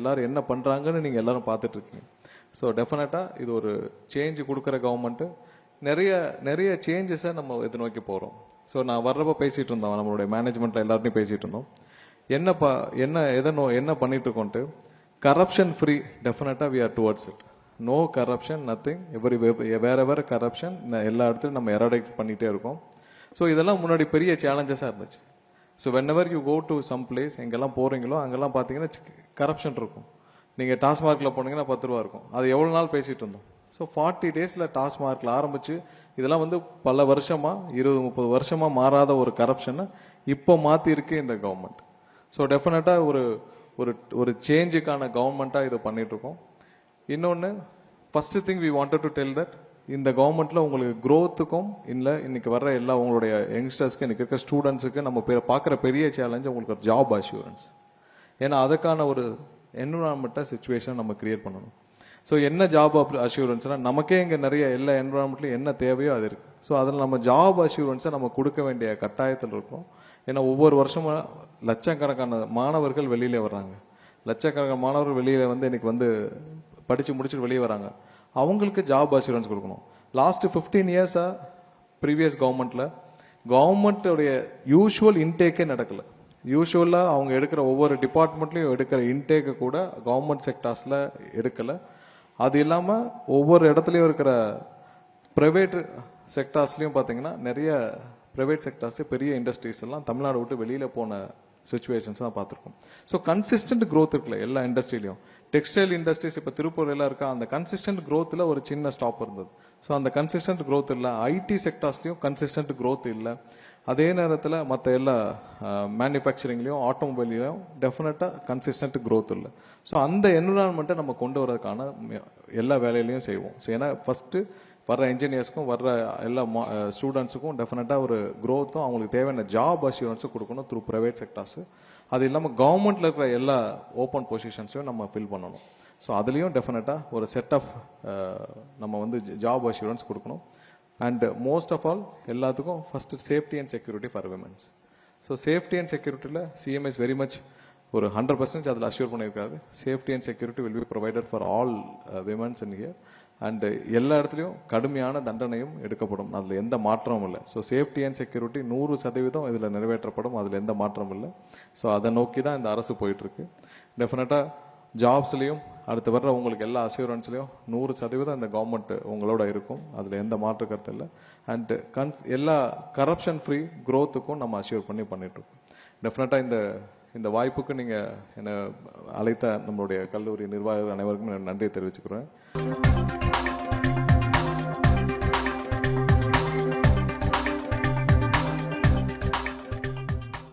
எல்லாரும் என்ன பண்ணுறாங்கன்னு நீங்கள் எல்லாரும் பார்த்துட்ருக்கீங்க. ஸோ டெஃபினட்டாக இது ஒரு சேஞ்சு கொடுக்குற கவர்மெண்ட்டு. நிறைய நிறைய சேஞ்சஸை நம்ம இதை நோக்கி போகிறோம். ஸோ நான் வர்றப்போ பேசிகிட்டு இருந்தோம், நம்மளுடைய மேனேஜ்மெண்ட்டில் எல்லாருமே பேசிகிட்டு இருந்தோம். என்ன பண்ணிட்டு இருக்கோன்ட்டு கரப்ஷன் ஃப்ரீ. டெஃபினட்டாக we are towards it. No corruption, nothing. வேற கரப்ஷன் எல்லா இடத்துலையும் நம்ம எராடிக்ட் பண்ணிகிட்டே இருக்கோம். ஸோ இதெல்லாம் முன்னாடி பெரிய சேலஞ்சஸாக இருந்துச்சு. So whenever you go to some place, எங்கெல்லாம் போகிறீங்களோ அங்கெல்லாம் பார்த்தீங்கன்னா கரப்ஷன் இருக்கும். நீங்கள் டாஸ்மார்க்கில் போனீங்கன்னா 10 ரூபா இருக்கும். அது எவ்வளோ நாள் பேசிகிட்டு இருந்தோம். ஸோ 40 டேஸில் டாஸ்மார்க்கில் ஆரம்பித்து இதெல்லாம் பல வருஷமாக 20-30 வருஷமாக மாறாத ஒரு கரப்ஷனை இப்போ மாற்றிருக்கு இந்த கவர்மெண்ட். ஸோ டெஃபினட்டாக ஒரு ஒரு ஒரு சேஞ்சுக்கான கவர்மெண்ட்டாக இது பண்ணிகிட்ருக்கோம். இன்னொன்று, first thing we wanted to tell that இந்த கவர்மெண்ட்டில் உங்களுக்கு க்ரோத்துக்கும் இல்லை இன்னைக்கு வர்ற எல்லா உங்களுடைய யங்ஸ்டர்ஸ்க்கு, இன்னைக்கு இருக்க ஸ்டூடெண்ட்ஸுக்கு நம்ம பார்க்குற பெரிய சேலஞ்ச் உங்களுக்கு ஒரு ஜாப் அஷ்யூரன்ஸ். ஏன்னா அதுக்கான ஒரு என்விரான்மெண்ட்டாக சுச்சுவேஷன் நம்ம கிரியேட் பண்ணணும். ஸோ என்ன ஜாப் அஷ்யூரன்ஸ்னால் நமக்கே இங்கே நிறைய எல்லா என்விரான்மெண்ட்லையும் என்ன தேவையோ அது இருக்குது. ஸோ அதில் நம்ம ஜாப் அஷ்யூரன்ஸை நம்ம கொடுக்க வேண்டிய கட்டாயத்தில் இருக்கோம். ஏன்னா ஒவ்வொரு வருஷமும் லட்சக்கணக்கான மாணவர்கள் வெளியில் வர்றாங்க. லட்சக்கணக்கான மாணவர்கள் வெளியில் இன்னைக்கு படித்து முடிச்சுட்டு வெளியே வராங்க. அவங்களுக்கு ஜாப் அஷ்யூரன்ஸ் கொடுக்கணும். லாஸ்ட் 15 இயர்ஸாக ப்ரீவியஸ் கவர்மெண்ட்டோடைய யூஷுவல் இன்டேக்கே நடக்கலை. யூஷுவலாக அவங்க எடுக்கிற ஒவ்வொரு டிபார்ட்மெண்ட்லையும் எடுக்கிற இன்டேக்கை கூட கவர்மெண்ட் செக்டார்ஸில் எடுக்கலை. அது இல்லாமல் ஒவ்வொரு இடத்துலையும் இருக்கிற ப்ரைவேட் செக்டார்ஸ்லையும் பார்த்தீங்கன்னா நிறைய ப்ரைவேட் செக்டார்ஸ், பெரிய இண்டஸ்ட்ரீஸ் எல்லாம் தமிழ்நாடு விட்டு வெளியில் போன சுச்சுவேஷன்ஸ் தான் பார்த்துருக்கோம். ஸோ கன்சிஸ்டன்ட் க்ரோத் இருக்குல்ல எல்லா இண்டஸ்ட்ரியிலையும். டெக்ஸ்டைல் இண்டஸ்ட்ரீஸ் இப்போ திருப்பூர் எல்லாம் இருக்கா, அந்த கன்சிஸ்டன்ட் க்ரோத்தில் ஒரு சின்ன ஸ்டாப் இருந்தது. ஸோ அந்த கன்சிஸ்டன்ட் க்ரோத் இல்லை. ஐடி செக்டார்ஸ்லையும் கன்சிஸ்டன்ட் க்ரோத் இல்லை. அதே நேரத்தில் மற்ற எல்லா மேனுஃபேக்சரிங்லையும் ஆட்டோமொபைல்லையும் டெஃபினட்டாக கன்சிஸ்டன்ட் க்ரோத் இல்லை. ஸோ அந்த என்விரான்மெண்ட்டை நம்ம கொண்டு வரதுக்கான எல்லா வேலையிலையும் செய்வோம். ஸோ ஏன்னா ஃபஸ்ட்டு வர்ற இன்ஜினியர்ஸ்க்கும் வர்ற எல்லா ஸ்டூடெண்ட்ஸுக்கும் டெஃபினட்டாக ஒரு க்ரோத்தும் அவங்களுக்கு தேவையான ஜாப் அஷ்யூரன்ஸும் கொடுக்கணும் த்ரூ ப்ரைவேட் செக்டார்ஸு. அது இல்லாமல் கவர்மெண்ட்டில் இருக்கிற எல்லா ஓப்பன் பொசிஷன்ஸையும் நம்ம ஃபில் பண்ணணும். ஸோ அதுலேயும் டெஃபினட்டாக ஒரு செட் ஆஃப் நம்ம ஜாப் அஷ்யூரன்ஸ் கொடுக்கணும். அண்ட் மோஸ்ட் ஆஃப் ஆல் எல்லாத்துக்கும் first safety and security for womens. So safety and செக்யூரிட்டியில் சிஎம் இஸ் வெரி மச் ஒரு 100% அதில் அஷ்யூர் பண்ணியிருக்காரு. Safety and security will be provided for all womens in here. And எல்லா இடத்துலையும் கடுமையான தண்டனையும் எடுக்கப்படும். அதில் எந்த மாற்றமும் இல்லை. ஸோ சேஃப்டி அண்ட் செக்யூரிட்டி 100% இதில் நிறைவேற்றப்படும். அதில் எந்த மாற்றமும் இல்லை. ஸோ அதை நோக்கி தான் இந்த அரசு போயிட்டுருக்கு. டெஃபினட்டாக ஜாப்ஸ்லையும் அடுத்து வர்ற உங்களுக்கு எல்லா அஷ்யூரன்ஸ்லையும் 100% இந்த கவர்மெண்ட் உங்களோட இருக்கும். அதில் எந்த மாற்று கருத்து இல்லை. அண்ட் எல்லா கரப்ஷன் ஃப்ரீ க்ரோத்துக்கும் நம்ம அஷ்யூர் பண்ணிட்டுருக்கோம். டெஃபினட்டாக இந்த வாய்ப்புக்கு நீங்கள் என்னை அழைத்த நம்மளுடைய கல்லூரி நிர்வாகிகள் அனைவருக்கும் நன்றியை தெரிவிச்சுக்கிறேன்.